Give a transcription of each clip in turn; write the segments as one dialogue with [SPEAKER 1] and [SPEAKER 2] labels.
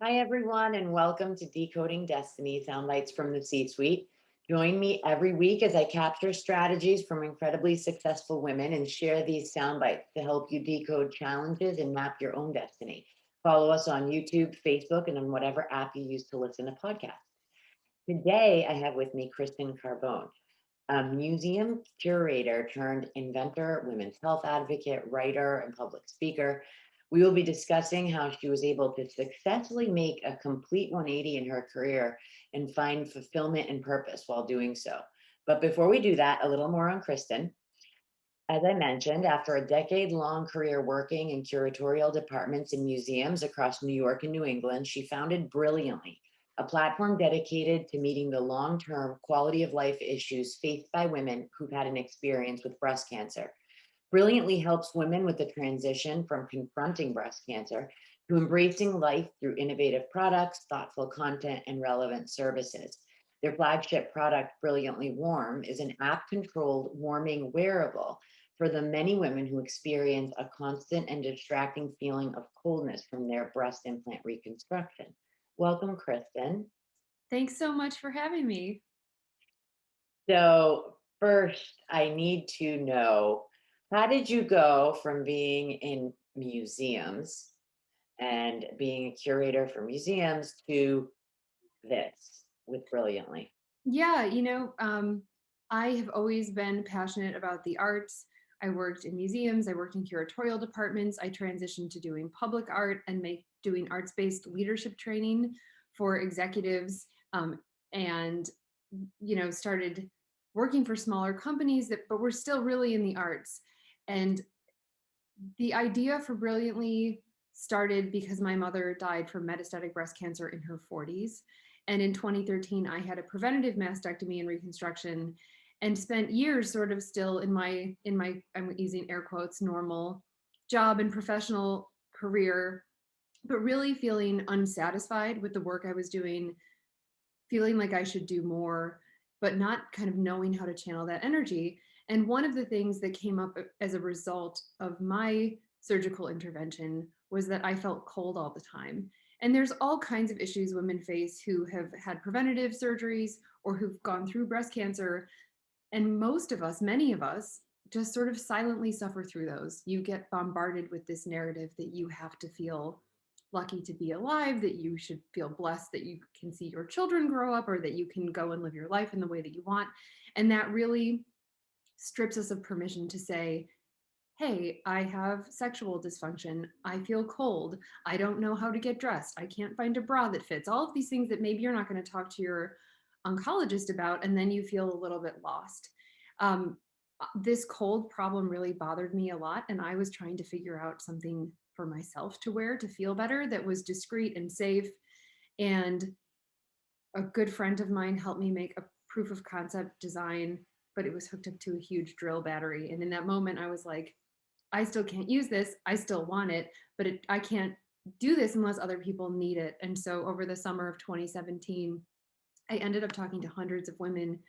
[SPEAKER 1] Hi, everyone, and welcome to Decoding Destiny Soundbites from the C-Suite. Join me every week as I capture strategies from incredibly successful women and share these soundbites to help you decode challenges and map your own destiny. Follow us on YouTube, Facebook, and on whatever app you use to listen to podcasts. Today, I have with me Kristen Carbone, a museum curator turned inventor, women's health advocate, writer, and public speaker. We will be discussing how she was able to successfully make a complete 180 in her career and find fulfillment and purpose while doing so. But before we do that, a little more on Kristen. As I mentioned, after a decade-long career working in curatorial departments in museums across New York and New England, she founded Brilliantly, a platform dedicated to meeting the long-term quality of life issues faced by women who've had an experience with breast cancer. Brilliantly helps women with the transition from confronting breast cancer to embracing life through innovative products, thoughtful content, and relevant services. Their flagship product, Brilliantly Warm, is an app controlled warming wearable for the many women who experience a constant and distracting feeling of coldness from their breast implant reconstruction. Welcome, Kristen.
[SPEAKER 2] Thanks so much for having me.
[SPEAKER 1] So, first, I need to know, how did you go from being in museums and being a curator for museums to this with Brilliantly?
[SPEAKER 2] Yeah, I have always been passionate about the arts. I worked in museums, I worked in curatorial departments. I transitioned to doing public art and doing arts-based leadership training for executives, and started working for smaller companies but we're still really in the arts. And the idea for Brilliantly started because my mother died from metastatic breast cancer in her 40s. And in 2013, I had a preventative mastectomy and reconstruction and spent years sort of still in my I'm using air quotes normal job and professional career, but really feeling unsatisfied with the work I was doing, feeling like I should do more, but not kind of knowing how to channel that energy. And one of the things that came up as a result of my surgical intervention was that I felt cold all the time. And there's all kinds of issues women face who have had preventative surgeries or who've gone through breast cancer. And most of us, many of us, just sort of silently suffer through those. You get bombarded with this narrative that you have to feel lucky to be alive, that you should feel blessed that you can see your children grow up, or that you can go and live your life in the way that you want. And that really strips us of permission to say, hey, I have sexual dysfunction. I feel cold. I don't know how to get dressed. I can't find a bra that fits. All of these things that maybe you're not going to talk to your oncologist about, and then you feel a little bit lost. Um, this cold problem really bothered me a lot, and I was trying to figure out something for myself to wear to feel better that was discreet and safe. And a good friend of mine helped me make a proof of concept design, but it was hooked up to a huge drill battery. And in that moment, I was like, I still can't use this. I still want it, but I can't do this unless other people need it. And so over the summer of 2017, I ended up talking to hundreds of women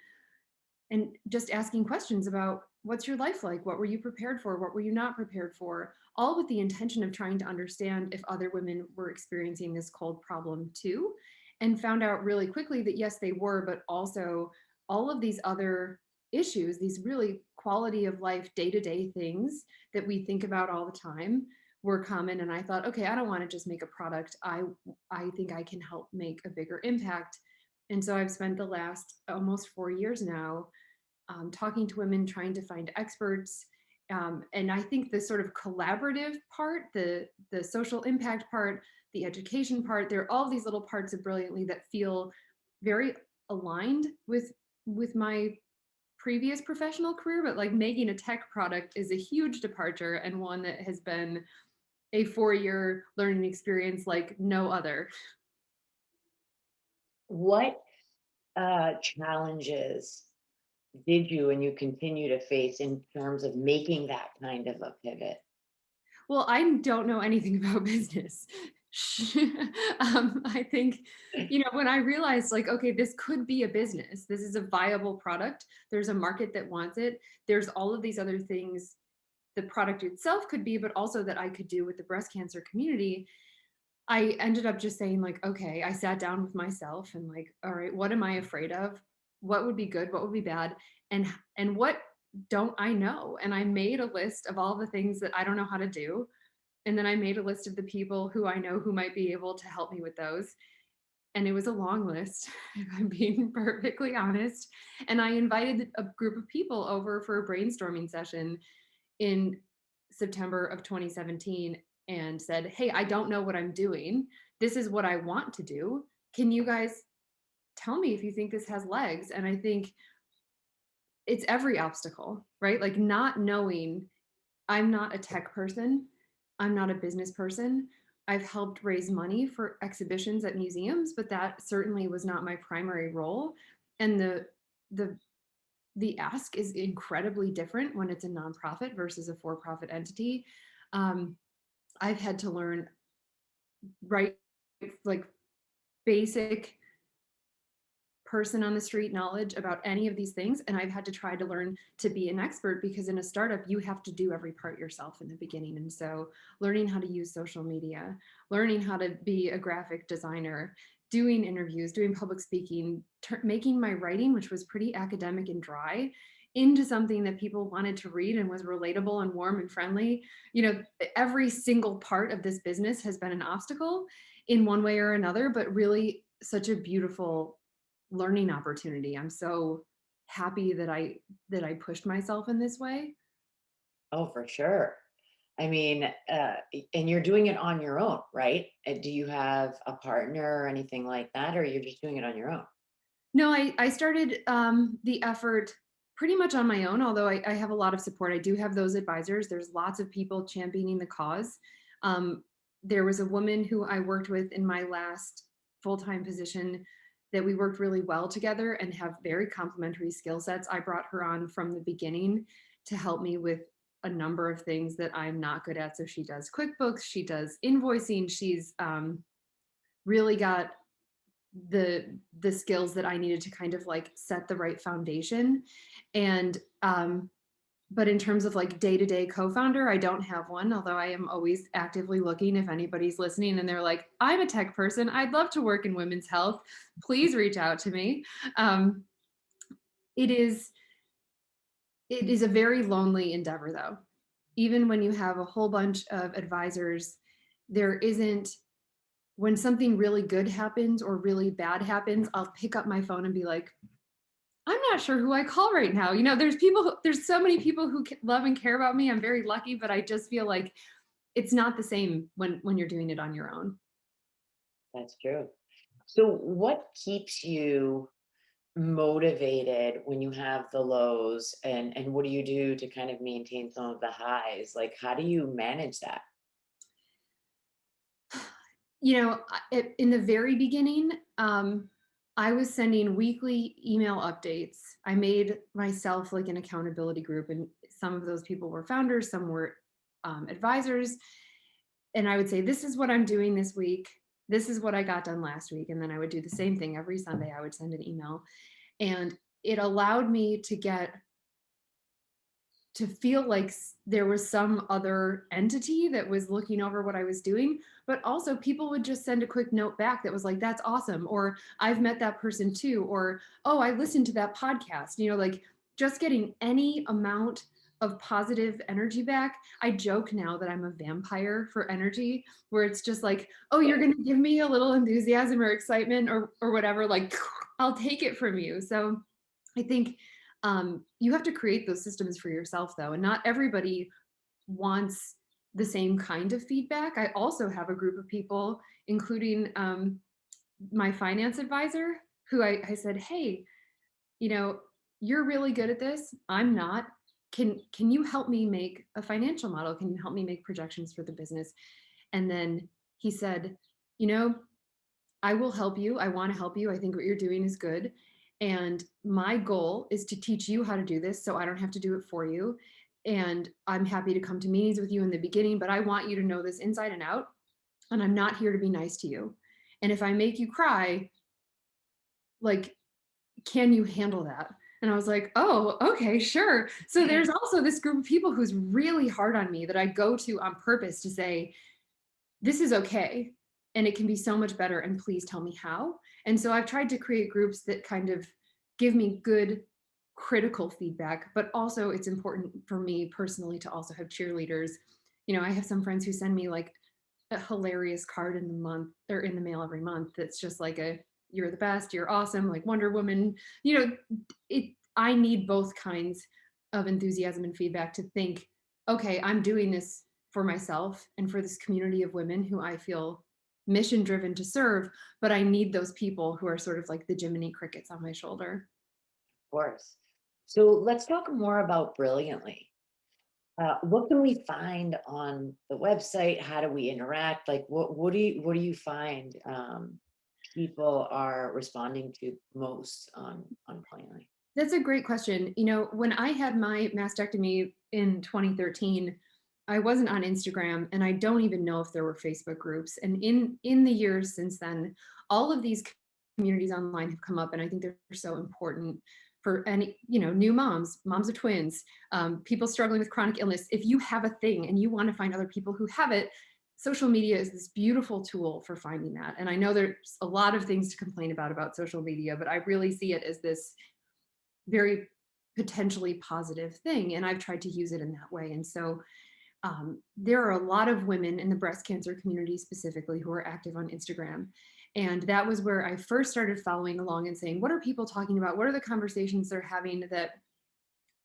[SPEAKER 2] and just asking questions about what's your life like? What were you prepared for? What were you not prepared for? All with the intention of trying to understand if other women were experiencing this cold problem too. And found out really quickly that yes, they were, but also all of these other issues, these really quality of life, day to day things that we think about all the time were common. And I thought, okay, I don't want to just make a product. I think I can help make a bigger impact. And so I've spent the last almost 4 years now talking to women, trying to find experts. And I think the sort of collaborative part, the social impact part, the education part, there are all these little parts of Brilliantly that feel very aligned with my previous professional career, but like making a tech product is a huge departure and one that has been a 4 year learning experience like no other.
[SPEAKER 1] What challenges did you and you continue to face in terms of making that kind of a pivot?
[SPEAKER 2] Well, I don't know anything about business. I think, when I realized, like, okay, this could be a business, this is a viable product, there's a market that wants it, there's all of these other things the product itself could be, but also that I could do with the breast cancer community. I ended up just saying like, okay, I sat down with myself and like, all right, what am I afraid of? What would be good? What would be bad? And what don't I know? And I made a list of all the things that I don't know how to do. And then I made a list of the people who I know who might be able to help me with those. And it was a long list, if I'm being perfectly honest. And I invited a group of people over for a brainstorming session in September of 2017 and said, hey, I don't know what I'm doing. This is what I want to do. Can you guys tell me if you think this has legs? And I think it's every obstacle, right? Like not knowing. I'm not a tech person. I'm not a business person. I've helped raise money for exhibitions at museums, but that certainly was not my primary role. And the the ask is incredibly different when it's a nonprofit versus a for-profit entity. Um, I've had to learn, right, like basic person on the street knowledge about any of these things. And I've had to try to learn to be an expert because in a startup, you have to do every part yourself in the beginning. And so learning how to use social media, learning how to be a graphic designer, doing interviews, doing public speaking, making my writing, which was pretty academic and dry, into something that people wanted to read and was relatable and warm and friendly. You know, every single part of this business has been an obstacle in one way or another, but really such a beautiful learning opportunity. I'm so happy that I pushed myself in this way.
[SPEAKER 1] Oh, for sure. I mean, and you're doing it on your own, right? Do you have a partner or anything like that, or you're just doing it on your own?
[SPEAKER 2] No, I started the effort pretty much on my own, although I have a lot of support. I do have those advisors. There's lots of people championing the cause. Um, there was a woman who I worked with in my last full-time position that we worked really well together and have very complementary skill sets. I brought her on from the beginning to help me with a number of things that I'm not good at. So she does QuickBooks, she does invoicing, she's really got the skills that I needed to kind of like set the right foundation. And but in terms of like day-to-day co-founder, I don't have one, although I am always actively looking if anybody's listening and they're like, I'm a tech person, I'd love to work in women's health, please reach out to me. um, it is it is a very lonely endeavor though. Even when you have a whole bunch of advisors, there isn't, when something really good happens or really bad happens, I'll pick up my phone and be like, I'm not sure who I call right now. You know, there's so many people who love and care about me. I'm very lucky, but I just feel like it's not the same when you're doing it on your own.
[SPEAKER 1] That's true. So, what keeps you motivated when you have the lows, and what do you do to kind of maintain some of the highs? Like, how do you manage that?
[SPEAKER 2] You know, in the very beginning, I was sending weekly email updates. I made myself like an accountability group, and some of those people were founders, some were advisors. And I would say, this is what I'm doing this week. This is what I got done last week. And then I would do the same thing every Sunday. I would send an email. And it allowed me to feel like there was some other entity that was looking over what I was doing, but also people would just send a quick note back that was like, that's awesome. Or I've met that person too. Or, oh, I listened to that podcast, you know, like just getting any amount of positive energy back. I joke now that I'm a vampire for energy, where it's just like, oh, you're going to give me a little enthusiasm or excitement or whatever, like I'll take it from you. So I think you have to create those systems for yourself though, and not everybody wants the same kind of feedback. I also have a group of people, including my finance advisor, who I said, hey, you know, you're really good at this, I'm not. Can you help me make a financial model? Can you help me make projections for the business? And then he said, you know, I will help you. I want to help you. I think what you're doing is good. And my goal is to teach you how to do this so I don't have to do it for you. And I'm happy to come to meetings with you in the beginning, but I want you to know this inside and out. And I'm not here to be nice to you. And if I make you cry, like, can you handle that? And I was like, oh, okay, sure. So there's also this group of people who's really hard on me that I go to on purpose to say, this is okay. and it can be so much better, and please tell me how. And so I've tried to create groups that kind of give me good critical feedback, but also it's important for me personally to also have cheerleaders. I have some friends who send me like a hilarious card in the month or in the mail every month that's just like a "you're the best, you're awesome," like Wonder Woman. I need both kinds of enthusiasm and feedback to think, okay, I'm doing this for myself and for this community of women who I feel mission driven to serve, but I need those people who are sort of like the Jiminy Crickets on my shoulder.
[SPEAKER 1] Of course. So let's talk more about Brilliantly. What can we find on the website? How do we interact? Like, what do you find people are responding to most on Brilliantly?
[SPEAKER 2] That's a great question. When I had my mastectomy in 2013, I wasn't on Instagram, and I don't even know if there were Facebook groups. And in the years since then, all of these communities online have come up, and I think they're so important for any, new moms of twins, people struggling with chronic illness. If you have a thing and you want to find other people who have it, social media is this beautiful tool for finding that. And I know there's a lot of things to complain about social media, but I really see it as this very potentially positive thing, and I've tried to use it in that way. And so there are a lot of women in the breast cancer community specifically who are active on Instagram, and that was where I first started following along and saying, what are people talking about, what are the conversations they're having that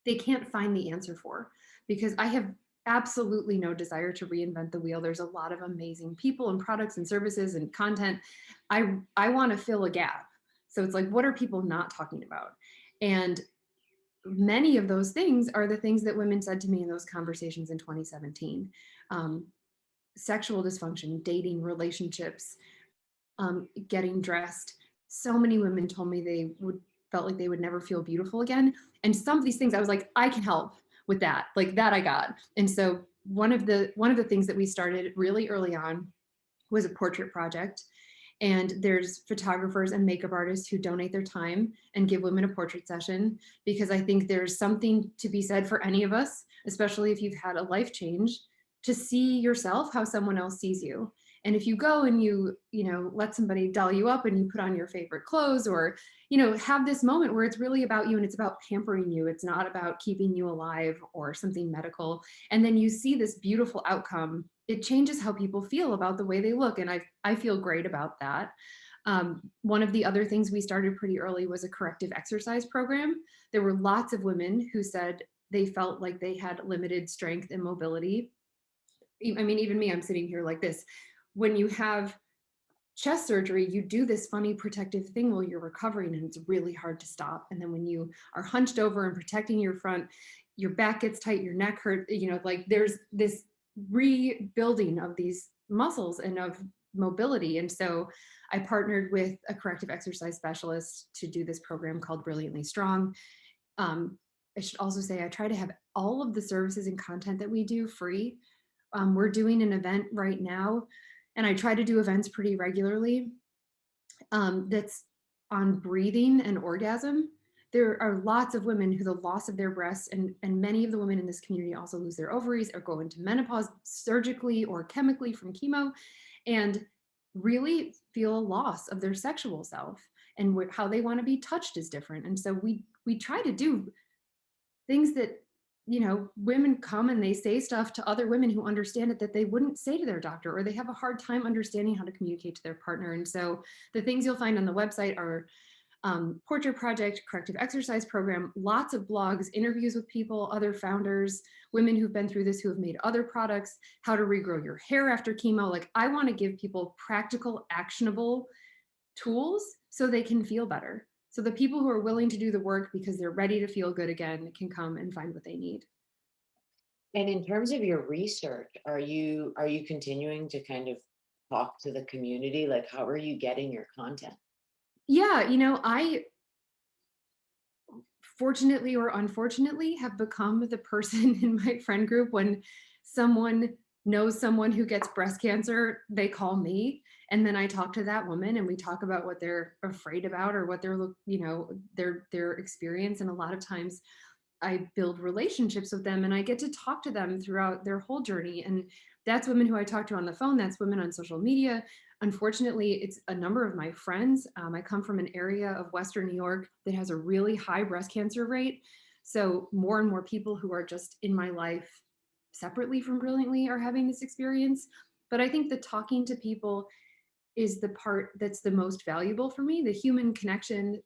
[SPEAKER 2] they can't find the answer for? Because I have absolutely no desire to reinvent the wheel. There's a lot of amazing people and products and services and content. I want to fill a gap. So it's like, what are people not talking about? And many of those things are the things that women said to me in those conversations in 2017. Um, Sexual dysfunction, dating, relationships, getting dressed. So many women told me they would felt like they would never feel beautiful again. And some of these things I was like, I can help with that. Like that I got. And so one of the things that we started really early on was a portrait project. And there's photographers and makeup artists who donate their time and give women a portrait session, because I think there's something to be said for any of us, especially if you've had a life change, to see yourself how someone else sees you. And if you go and you let somebody doll you up and you put on your favorite clothes, or have this moment where it's really about you and it's about pampering you, it's not about keeping you alive or something medical, and then you see this beautiful outcome, it changes how people feel about the way they look. And I feel great about that. One of the other things we started pretty early was a corrective exercise program. There were lots of women who said they felt like they had limited strength and mobility. I mean, even me, I'm sitting here like this. When you have chest surgery, you do this funny protective thing while you're recovering, and it's really hard to stop. And then when you are hunched over and protecting your front, your back gets tight, your neck hurt, like there's this rebuilding of these muscles and of mobility. And so I partnered with a corrective exercise specialist to do this program called Brilliantly Strong. I should also say I try to have all of the services and content that we do free. We're doing an event right now, and I try to do events pretty regularly, that's on breathing and orgasm. There are lots of women who the loss of their breasts, and many of the women in this community also lose their ovaries or go into menopause surgically or chemically from chemo, and really feel a loss of their sexual self, and how they want to be touched is different. And so we try to do things that women come and they say stuff to other women who understand it that they wouldn't say to their doctor, or they have a hard time understanding how to communicate to their partner. And so the things you'll find on the website are portrait project, corrective exercise program, lots of blogs, interviews with people, other founders, women who've been through this, who have made other products, how to regrow your hair after chemo. Like, I want to give people practical, actionable tools so they can feel better. So the people who are willing to do the work because they're ready to feel good again can come and find what they need.
[SPEAKER 1] And in terms of your research, are you continuing to kind of talk to the community? Like, how are you getting your content?
[SPEAKER 2] Yeah, I fortunately or unfortunately have become the person in my friend group when someone knows someone who gets breast cancer, they call me, and then I talk to that woman and we talk about what they're afraid about or what their experience. And a lot of times I build relationships with them and I get to talk to them throughout their whole journey. And that's women who I talk to on the phone, that's women on social media. Unfortunately, it's a number of my friends. I come from an area of Western New York that has a really high breast cancer rate. So more and more people who are just in my life separately from Brilliantly are having this experience. But I think the talking to people is the part that's the most valuable for me, the human connection,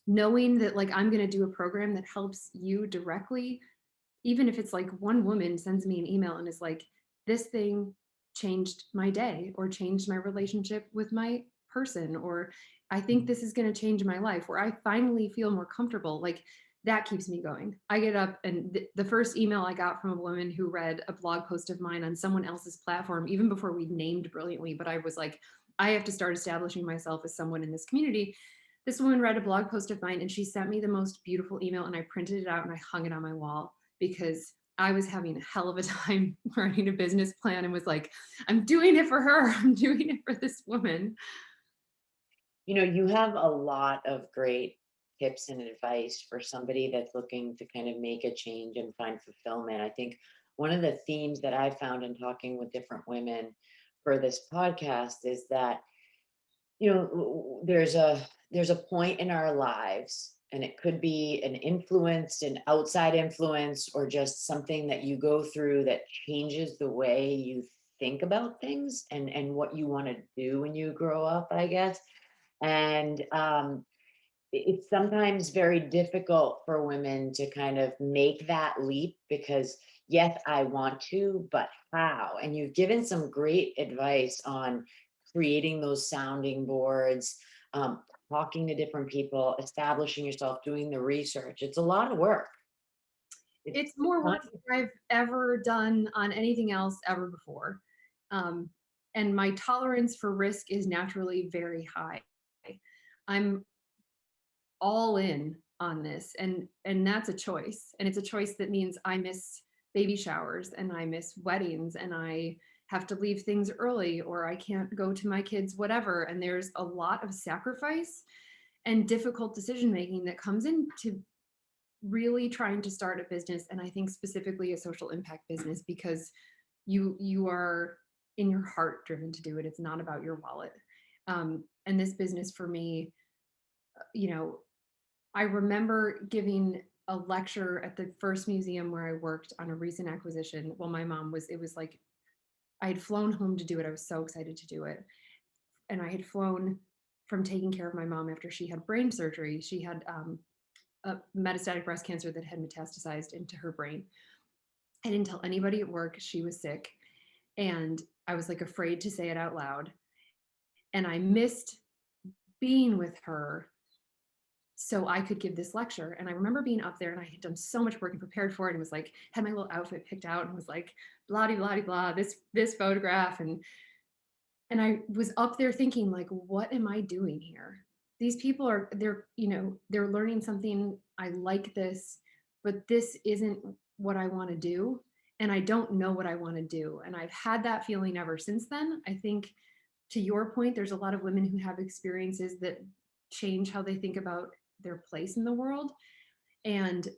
[SPEAKER 2] knowing that like I'm going to do a program that helps you directly, even if it's like one woman sends me an email and is like, this thing changed my day or changed my relationship with my person, or I think this is going to change my life, where I finally feel more comfortable. Like that keeps me going. I get up and the first email I got from a woman who read a blog post of mine on someone else's platform, even before we named Brilliantly, but I was like, I have to start establishing myself as someone in this community. This woman read a blog post of mine and she sent me the most beautiful email, and I printed it out and I hung it on my wall because I was having a hell of a time writing a business plan and was like, I'm doing it for her. I'm doing it for this woman.
[SPEAKER 1] You have a lot of great tips and advice for somebody that's looking to kind of make a change and find fulfillment. I think one of the themes that I found in talking with different women for this podcast is that there's a point in our lives, and it could be an influence, an outside influence, or just something that you go through that changes the way you think about things and what you want to do when you grow up, I guess. And it's sometimes very difficult for women to kind of make that leap because, yes, I want to, but how? And you've given some great advice on creating those sounding boards, um, talking to different people, establishing yourself, doing the research. It's a lot of work.
[SPEAKER 2] It's
[SPEAKER 1] It's
[SPEAKER 2] more
[SPEAKER 1] not.
[SPEAKER 2] work than I've ever done on anything else ever before. Um, and my tolerance for risk is naturally very high. I'm all in on this, and that's a choice, and it's a choice that means I miss baby showers and I miss weddings and I have to leave things early or I can't go to my kids whatever, and there's a lot of sacrifice and difficult decision making that comes into really trying to start a business, and I think specifically a social impact business, because you are in your heart driven to do it. It's not about your wallet. And this business for me, you know, I remember giving a lecture at the first museum where I worked on a recent acquisition. Well, my mom was, it was like I had flown home to do it. I was so excited to do it. And I had flown from taking care of my mom after she had brain surgery. She had a metastatic breast cancer that had metastasized into her brain. I didn't tell anybody at work she was sick. And I was like afraid to say it out loud. And I missed being with her so I could give this lecture. And I remember being up there and I had done so much work and prepared for it and was like, had my little outfit picked out and was like, blah, blah, blah, this photograph. And I was up there thinking like, what am I doing here? These people are, they're learning something. I like this, but this isn't what I want to do. And I don't know what I want to do. And I've had that feeling ever since then. I think to your point, there's a lot of women who have experiences that change how they think about their place in the world. And,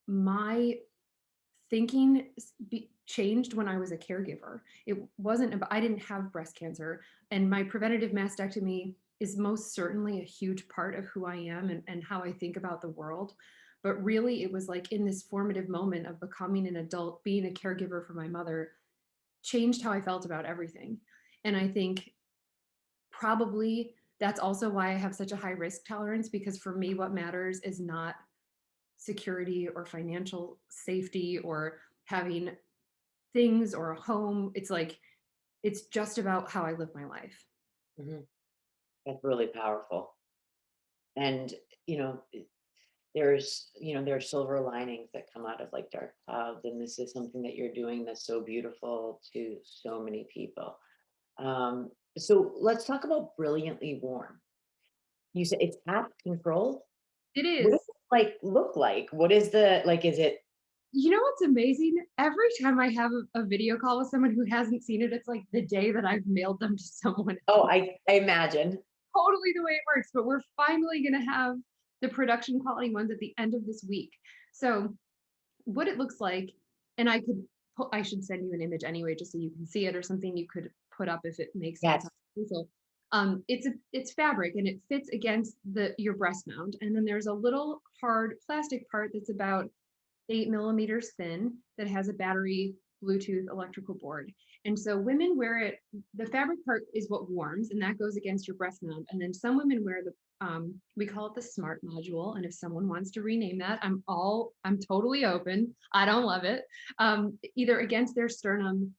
[SPEAKER 2] my thinking changed when I was a caregiver. It wasn't about, I didn't have breast cancer, and my preventative mastectomy is most certainly a huge part of who I am and how I think about the world. But really, it was like in this formative moment of becoming an adult, being a caregiver for my mother changed how I felt about everything. And I think probably that's also why I have such a high risk tolerance, because for me, what matters is not security or financial safety or having things or a home. It's like, it's just about how I live my life.
[SPEAKER 1] Mhm. That's really powerful. And, you know, there's silver linings that come out of like dark clouds. And this is something that you're doing that's so beautiful to so many people. So let's talk about Brilliantly Worn. You said it's app control.
[SPEAKER 2] It
[SPEAKER 1] What
[SPEAKER 2] is.
[SPEAKER 1] does it like look like? What is the like? Is it?
[SPEAKER 2] You know what's amazing? Every time I have a video call with someone who hasn't seen it, it's like the day that I've mailed them to someone
[SPEAKER 1] Oh,
[SPEAKER 2] else.
[SPEAKER 1] I imagine.
[SPEAKER 2] Totally the way it works, but we're finally going to have the production quality ones at the end of this week. So what it looks like, and I should send you an image anyway, just so you can see it, or something you could put up if it makes sense
[SPEAKER 1] Yes.
[SPEAKER 2] on Google. It's fabric and it fits against your breast mount. And then there's a little hard plastic part that's about 8 millimeters thin that has a battery Bluetooth electrical board. And so women wear it, the fabric part is what warms and that goes against your breast mount. And then some women wear we call it the smart module. And if someone wants to rename that, I'm totally open. I don't love it. Either against their sternum,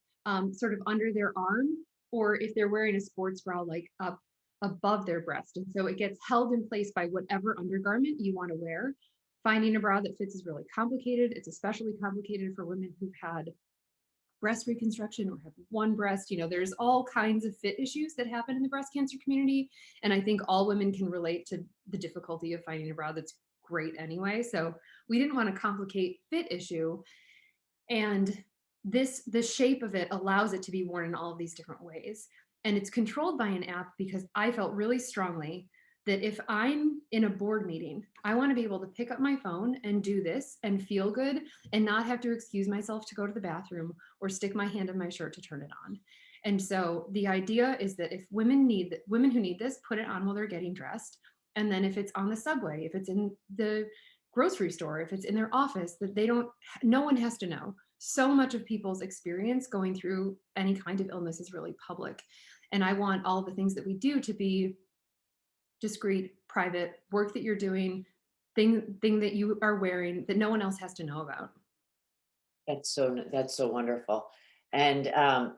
[SPEAKER 2] sort of under their arm, or if they're wearing a sports bra, like up above their breast. And so it gets held in place by whatever undergarment you want to wear. Finding a bra that fits is really complicated. It's especially complicated for women who've had breast reconstruction or have one breast. There's all kinds of fit issues that happen in the breast cancer community. And I think all women can relate to the difficulty of finding a bra that's great anyway. So we didn't want to complicate fit issue. And the shape of it allows it to be worn in all of these different ways. And it's controlled by an app because I felt really strongly that if I'm in a board meeting, I want to be able to pick up my phone and do this and feel good and not have to excuse myself to go to the bathroom or stick my hand in my shirt to turn it on. And so the idea is that if women who need this, put it on while they're getting dressed. And then if it's on the subway, if it's in the grocery store, if it's in their office, that no one has to know. So much of people's experience going through any kind of illness is really public. And I want all the things that we do to be discreet, private, work that you're doing, thing that you are wearing that no one else has to know about.
[SPEAKER 1] That's so wonderful. And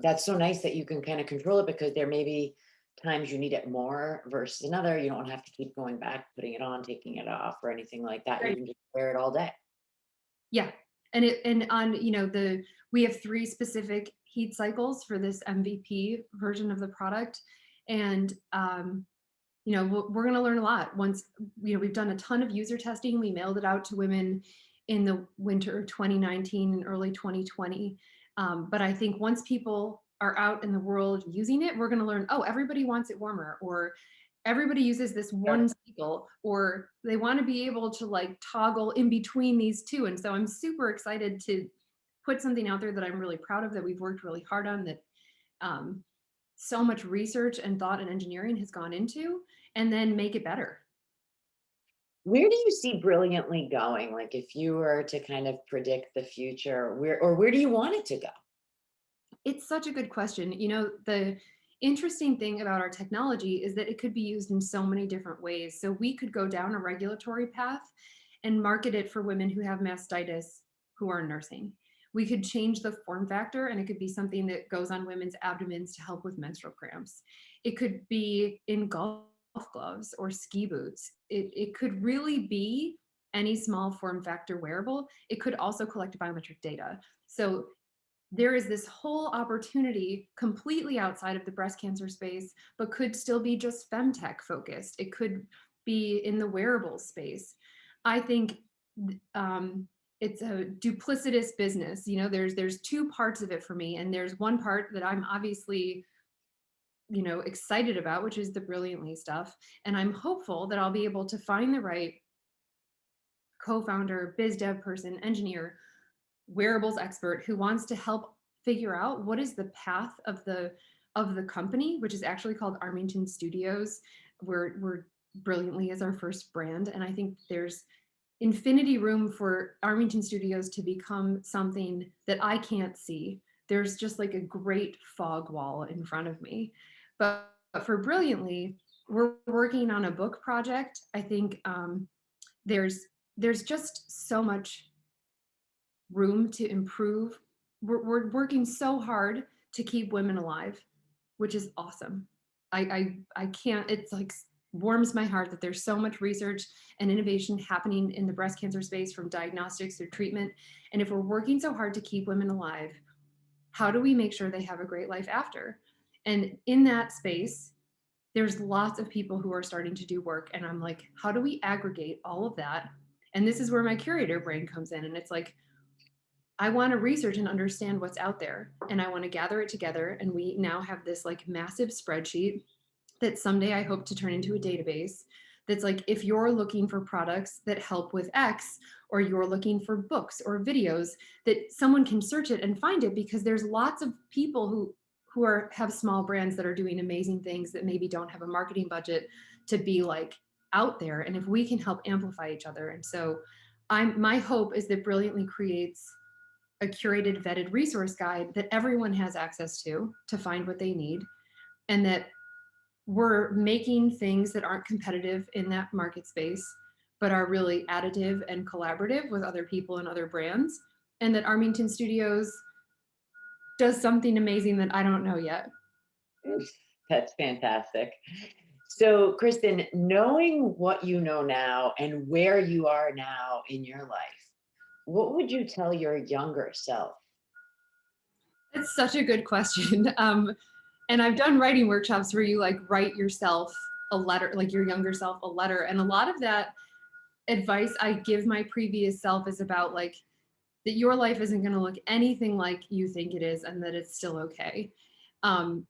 [SPEAKER 1] that's so nice that you can kind of control it because there may be times you need it more versus another. You don't have to keep going back, putting it on, taking it off, or anything like that. You
[SPEAKER 2] Right.
[SPEAKER 1] can just wear it all day.
[SPEAKER 2] Yeah. And on, we have 3 specific heat cycles for this MVP version of the product. And we're going to learn a lot once, we've done a ton of user testing. We mailed it out to women in the winter of 2019 and early 2020. But I think once people are out in the world using it, we're going to learn, oh, everybody wants it warmer, or everybody uses this one cycle, or they want to be able to like toggle in between these two. And so I'm super excited to put something out there that I'm really proud of, that we've worked really hard on, that so much research and thought and engineering has gone into, and then make it better.
[SPEAKER 1] Where do you see brilliantly going? Like if you were to kind of predict the future, where do you want it to go?
[SPEAKER 2] It's such a good question. The interesting thing about our technology is that it could be used in so many different ways. So we could go down a regulatory path and market it for women who have mastitis who are nursing. We could change the form factor and it could be something that goes on women's abdomens to help with menstrual cramps. It could be in golf gloves or ski boots. It could really be any small form factor wearable. It could also collect biometric data. So there is this whole opportunity completely outside of the breast cancer space, but could still be just femtech focused. It could be in the wearable space. I think it's a duplicitous business. There's 2 parts of it for me, and there's one part that I'm obviously excited about, which is the brilliantly stuff. And I'm hopeful that I'll be able to find the right co-founder, biz dev person, engineer, wearables expert who wants to help figure out what is the path of the company, which is actually called Armington Studios. We're brilliantly as our first brand. And I think there's infinity room for Armington Studios to become something that I can't see. There's just like a great fog wall in front of me. But for brilliantly, we're working on a book project. I think there's just so much room to improve. We're working so hard to keep women alive, which is awesome. I can't, it's like warms my heart that there's so much research and innovation happening in the breast cancer space, from diagnostics to treatment. And if we're working so hard to keep women alive, how do we make sure they have a great life after? And in that space, there's lots of people who are starting to do work. And I'm like, how do we aggregate all of that? And this is where my curator brain comes in. And it's like, I want to research and understand what's out there, and I want to gather it together. And we now have this like massive spreadsheet that someday I hope to turn into a database that's like, if you're looking for products that help with X, or you're looking for books or videos, that someone can search it and find it, because there's lots of people have small brands that are doing amazing things that maybe don't have a marketing budget to be like out there. And if we can help amplify each other. And so my hope is that Brilliantly creates a curated, vetted resource guide that everyone has access to find what they need, and that we're making things that aren't competitive in that market space, but are really additive and collaborative with other people and other brands. And that Armington Studios does something amazing that I don't know yet.
[SPEAKER 1] That's fantastic. So, Kristen, knowing what you know now and where you are now in your life, what would you tell your younger self?
[SPEAKER 2] It's such a good question. And I've done writing workshops where you like write yourself a letter, like your younger self a letter. And a lot of that advice I give my previous self is about like that your life isn't going to look anything like you think it is, and that it's still okay. Um,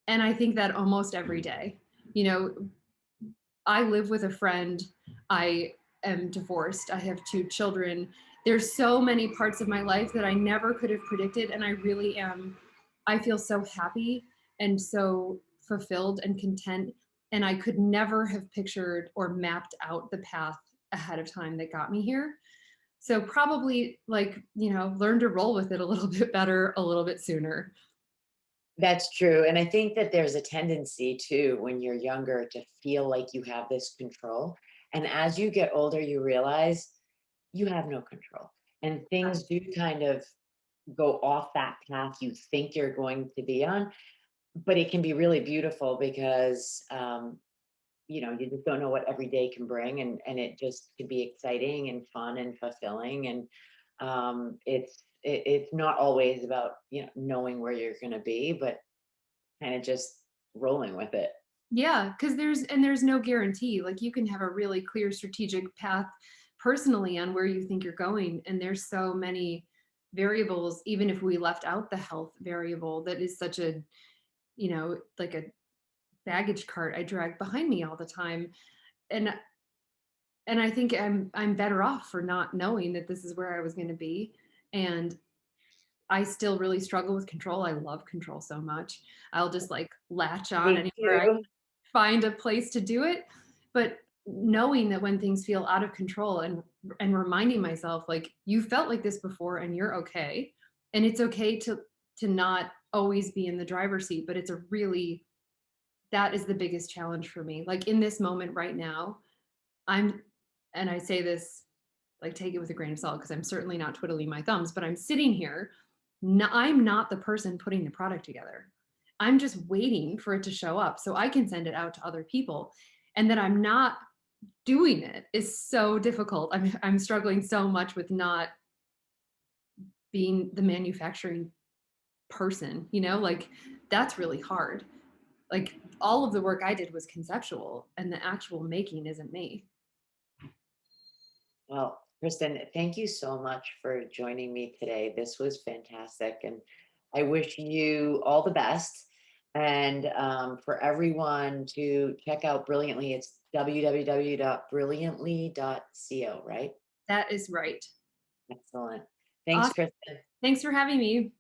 [SPEAKER 2] and I think that almost every day. You know, I live with a friend. I am divorced. I have 2 children. There's so many parts of my life that I never could have predicted. And I really am, I feel so happy and so fulfilled and content. And I could never have pictured or mapped out the path ahead of time that got me here. So probably like, learn to roll with it a little bit better, a little bit sooner.
[SPEAKER 1] That's true. And I think that there's a tendency too, when you're younger, to feel like you have this control. And as you get older, you realize you have no control. And things do kind of go off that path you think you're going to be on. But it can be really beautiful because you just don't know what every day can bring, and it just can be exciting and fun and fulfilling. And it's not always about knowing where you're going to be, but kind of just rolling with it.
[SPEAKER 2] Yeah, because there's no guarantee. Like you can have a really clear strategic path personally on where you think you're going, and there's so many variables. Even if we left out the health variable, that is such a like a baggage cart I drag behind me all the time, and I think I'm better off for not knowing that this is where I was going to be, and I still really struggle with control. I love control so much. I'll just like latch on
[SPEAKER 1] Me
[SPEAKER 2] anywhere I
[SPEAKER 1] too.
[SPEAKER 2] find a place to do it. But knowing that when things feel out of control, and reminding myself like you felt like this before and you're okay, and it's okay to not always be in the driver's seat, but it's a really, that is the biggest challenge for me. Like in this moment right now, I'm, and I say this like take it with a grain of salt because I'm certainly not twiddling my thumbs, but I'm sitting here, I'm not the person putting the product together. I'm just waiting for it to show up so I can send it out to other people. And that I'm not doing it is so difficult. I'm struggling so much with not being the manufacturing person, like that's really hard. Like all of the work I did was conceptual, and the actual making isn't me.
[SPEAKER 1] Well, Kristen, thank you so much for joining me today. This was fantastic, and I wish you all the best. And for everyone to check out Brilliantly, it's www.brilliantly.co, right?
[SPEAKER 2] That is right.
[SPEAKER 1] Excellent. Thanks,
[SPEAKER 2] Awesome.
[SPEAKER 1] Kristen.
[SPEAKER 2] Thanks for having me.